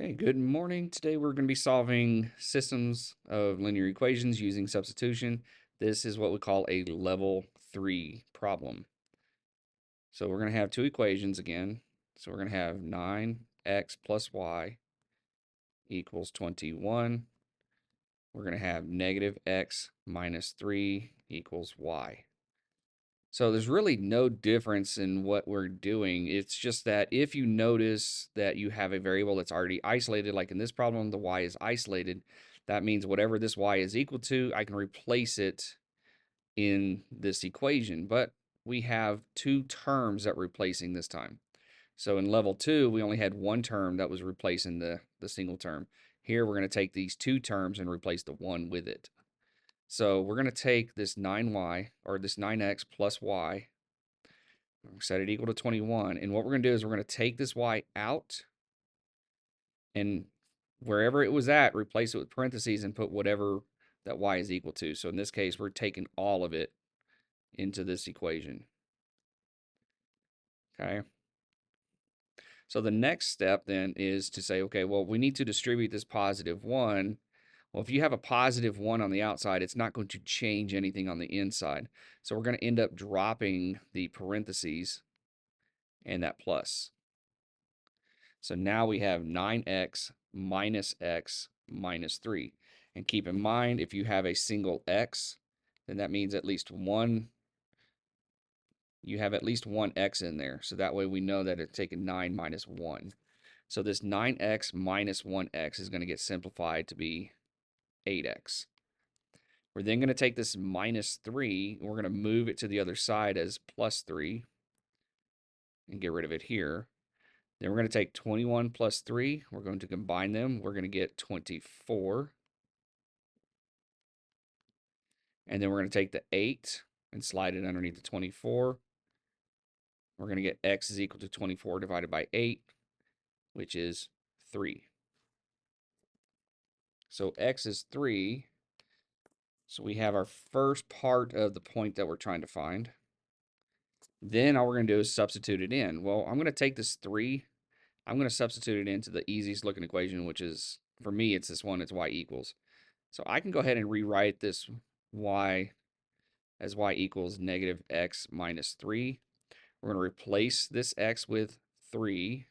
Okay, good morning. Today we're going to be solving systems of linear equations using substitution. This is what we call a level 3 problem. So we're going to have two equations again. So we're going to have 9x plus y equals 21. We're going to have negative x minus 3 equals y. So there's really no difference in what we're doing. It's just that if you notice that you have a variable that's already isolated, like in this problem, the y is isolated, that means whatever this y is equal to, I can replace it in this equation. But we have two terms that we're replacing this time. So in level 2, we only had one term that was replacing the single term. Here, we're going to take these two terms and replace the one with it. So we're going to take this 9y, or this 9x plus y, set it equal to 21. And what we're going to do is we're going to take this y out, and wherever it was at, replace it with parentheses and put whatever that y is equal to. So in this case, we're taking all of it into this equation. Okay. So the next step then is to say, okay, well, we need to distribute this positive 1. Well, if you have a positive 1 on the outside, it's not going to change anything on the inside. So we're going to end up dropping the parentheses and that plus. So now we have 9x minus x minus 3. And keep in mind, if you have a single x, then that means at least one, you have at least one x in there. So that way we know that it's taking 9 minus 1. So this 9x minus 1x is going to get simplified to be 8x. We're then going to take this minus 3, and we're going to move it to the other side as plus 3 and get rid of it here. Then we're going to take 21 plus 3. We're going to combine them. We're going to get 24. And then we're going to take the 8 and slide it underneath the 24. We're going to get x is equal to 24 divided by 8, which is 3. So x is 3. So we have our first part of the point that we're trying to find. Then all we're going to do is substitute it in. Well, I'm going to take this 3. I'm going to substitute it into the easiest looking equation, which is, for me, it's this one. It's y equals. So I can go ahead and rewrite this y as y equals negative x minus 3. We're going to replace this x with 3.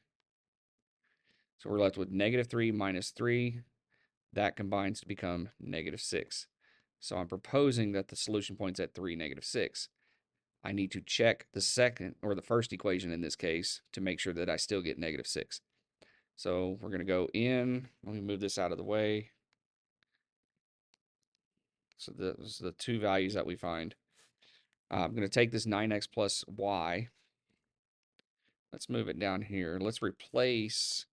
So we're left with negative 3 minus 3. That combines to become negative 6. So I'm proposing that the solution point's at 3, negative 6. I need to check the second, or the first equation in this case, to make sure that I still get negative 6. So we're going to go in. Let me move this out of the way. So those are the two values that we find. I'm going to take this 9x plus y. Let's move it down here. Let's replace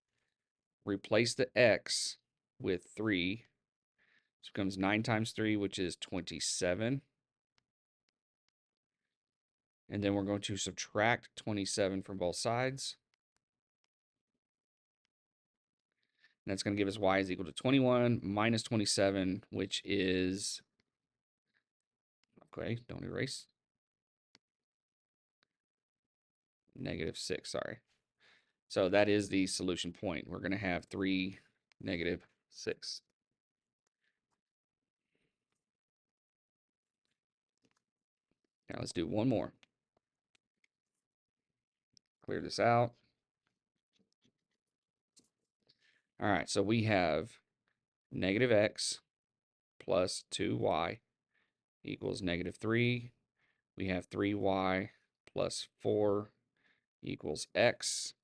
the x with 3. So it becomes 9 times 3, which is 27. And then we're going to subtract 27 from both sides. And that's going to give us y is equal to 21 minus 27, which is, okay, don't erase, negative 6, sorry. So that is the solution point. We're going to have 3, negative 6. Now let's do one more. Clear this out. All right, so we have negative x plus 2y equals negative 3. We have 3y plus 4 equals x.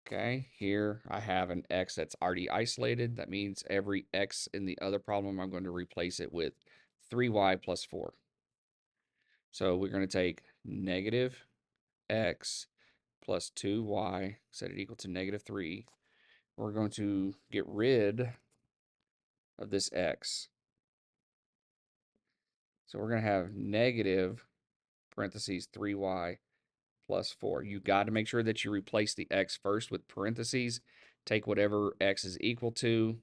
Okay, here I have an x that's already isolated. That means every x in the other problem, I'm going to replace it with 3y plus 4. So we're going to take negative x plus 2y, set it equal to negative 3. We're going to get rid of this x. So we're going to have negative parentheses 3y plus 4. You got to make sure that you replace the x first with parentheses. Take whatever x is equal to,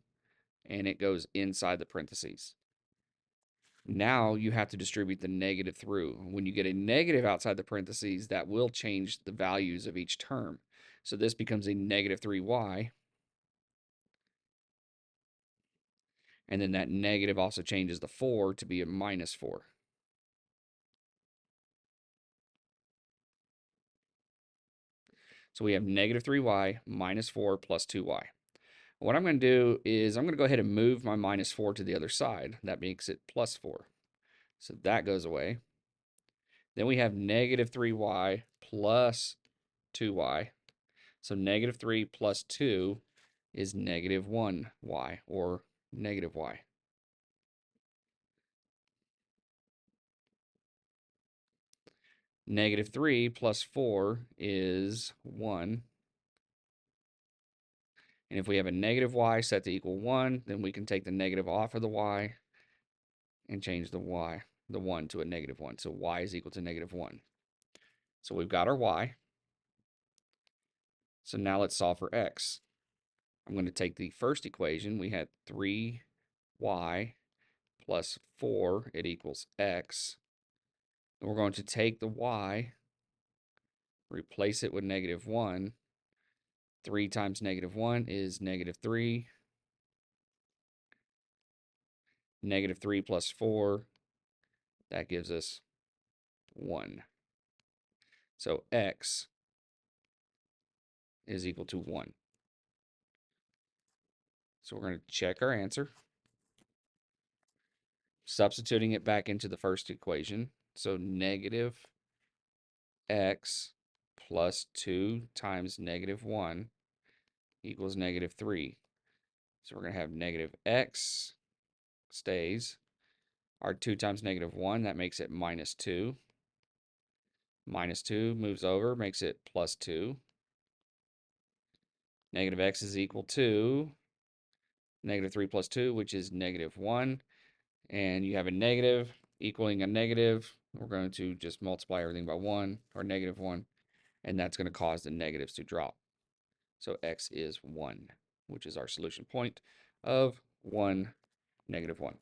and it goes inside the parentheses. Now you have to distribute the negative through. When you get a negative outside the parentheses, that will change the values of each term. So this becomes a negative 3y. And then that negative also changes the 4 to be a minus 4. So we have negative 3y minus 4 plus 2y. What I'm going to do is I'm going to go ahead and move my minus 4 to the other side. That makes it plus 4. So that goes away. Then we have negative 3y plus 2y. So negative 3 plus 2 is negative 1y, or negative y. Negative 3 plus 4 is 1. And if we have a negative y set to equal 1, then we can take the negative off of the y and change the 1 to a negative 1. So y is equal to negative 1. So we've got our y. So now let's solve for x. I'm going to take the first equation. We had 3y plus 4, it equals x. And we're going to take the y, replace it with negative 1. 3 times negative 1 is negative 3. Negative 3 plus 4, that gives us 1. So x is equal to 1. So we're going to check our answer, substituting it back into the first equation. So negative x plus 2 times negative 1 equals negative 3. So we're going to have negative x stays. Our 2 times negative 1, that makes it minus 2. Minus 2 moves over, makes it plus 2. Negative x is equal to negative 3 plus 2, which is negative 1. And you have a negative equaling a negative. We're going to just multiply everything by 1, or negative 1. And that's going to cause the negatives to drop. So x is 1, which is our solution point of 1, negative 1.